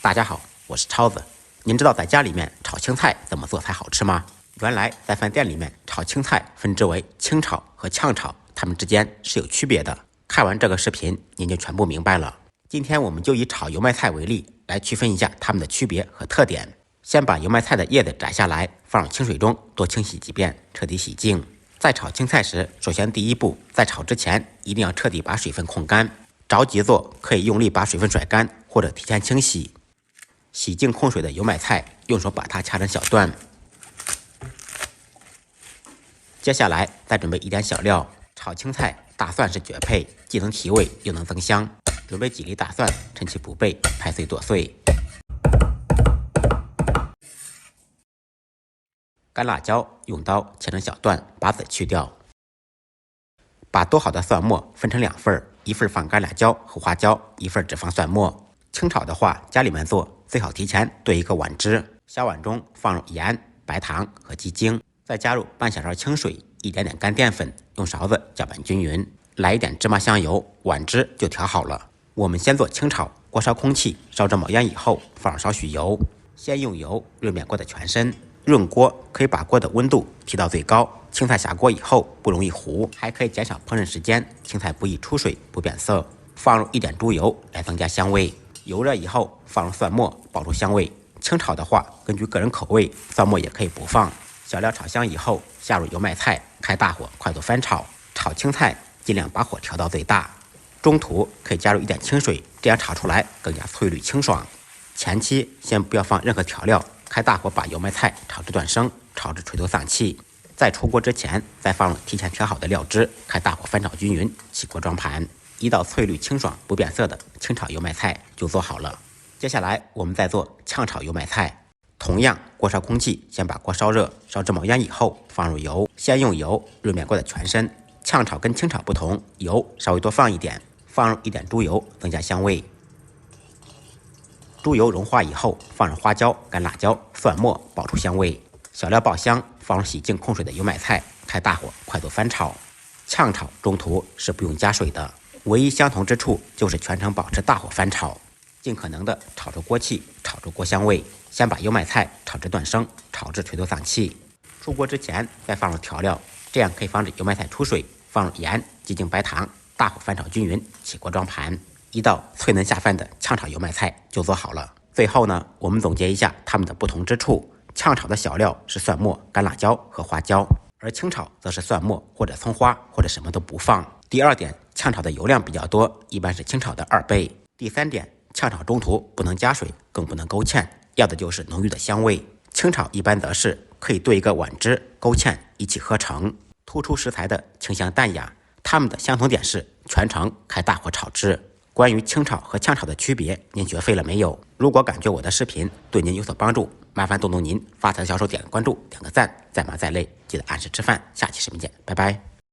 大家好，我是超子。您知道在家里面炒青菜怎么做才好吃吗？原来在饭店里面炒青菜分之为清炒和炝炒，它们之间是有区别的。看完这个视频，您就全部明白了。今天我们就以炒油麦菜为例，来区分一下它们的区别和特点。先把油麦菜的叶子摘下来，放入清水中多清洗几遍，彻底洗净。在炒青菜时，首先第一步，在炒之前一定要彻底把水分控干。着急做可以用力把水分甩干，或者提前清洗。洗净控水的油麦菜，用手把它掐成小段。接下来再准备一点小料，炒青菜大蒜是绝配，既能提味又能增香。准备几粒大蒜，趁其不备拍碎剁碎。干辣椒用刀切成小段，把籽去掉。把剁好的蒜末分成2份，一份放干辣椒和花椒，一份只放蒜末。清炒的话，家里面做最好提前兑一个碗汁，小碗中放入盐、白糖和鸡精，再加入半小勺清水，一点点干淀粉，用勺子搅拌均匀，来一点芝麻香油，碗汁就调好了。我们先做清炒，锅烧空气，烧至冒烟以后，放入少许油，先用油润面锅的全身。润锅可以把锅的温度提到最高，青菜下锅以后不容易糊，还可以减少烹饪时间，青菜不易出水不变色。放入一点猪油来增加香味。油热以后放入蒜末，爆出香味。清炒的话，根据个人口味，蒜末也可以不放。小料炒香以后，下入油麦菜，开大火快速翻炒。炒青菜尽量把火调到最大，中途可以加入一点清水，这样炒出来更加翠绿清爽。前期先不要放任何调料，开大火把油麦菜炒至断生，炒至垂头丧气。在出锅之前，再放入提前调好的料汁，开大火翻炒均匀，起锅装盘。一道翠绿清爽不变色的清炒油麦菜就做好了。接下来我们再做炝炒油麦菜，同样锅烧空气，先把锅烧热，烧至冒烟以后放入油，先用油润面锅的全身。炝炒跟清炒不同，油稍微多放一点，放入一点猪油增加香味。猪油融化以后，放入花椒、干辣椒、蒜末，爆出香味。小料爆香，放入洗净控水的油麦菜，开大火快速翻炒。炝炒中途是不用加水的，唯一相同之处就是全程保持大火翻炒，尽可能的炒出锅气，炒出锅香味。先把油麦菜炒至断生，炒至垂头丧气。出锅之前再放入调料，这样可以防止油麦菜出水。放入盐、鸡精、白糖，大火翻炒均匀，起锅装盘。一道脆嫩下饭的炝炒油麦菜就做好了。最后呢，我们总结一下它们的不同之处。炝炒的小料是蒜末、干辣椒和花椒，而清炒则是蒜末或者葱花或者什么都不放。第二点，炝炒的油量比较多，一般是清炒的2倍。第三点，炝炒中途不能加水，更不能勾芡，要的就是浓郁的香味。清炒一般则是可以兑一个碗汁，勾芡一起喝成，突出食材的清香淡雅。它们的相同点是全程开大火炒制。关于清炒和炝炒的区别，您学会了没有？如果感觉我的视频对您有所帮助，麻烦动动您发财小手点个关注，点个赞，再忙再累记得按时吃饭。下期视频见，拜拜。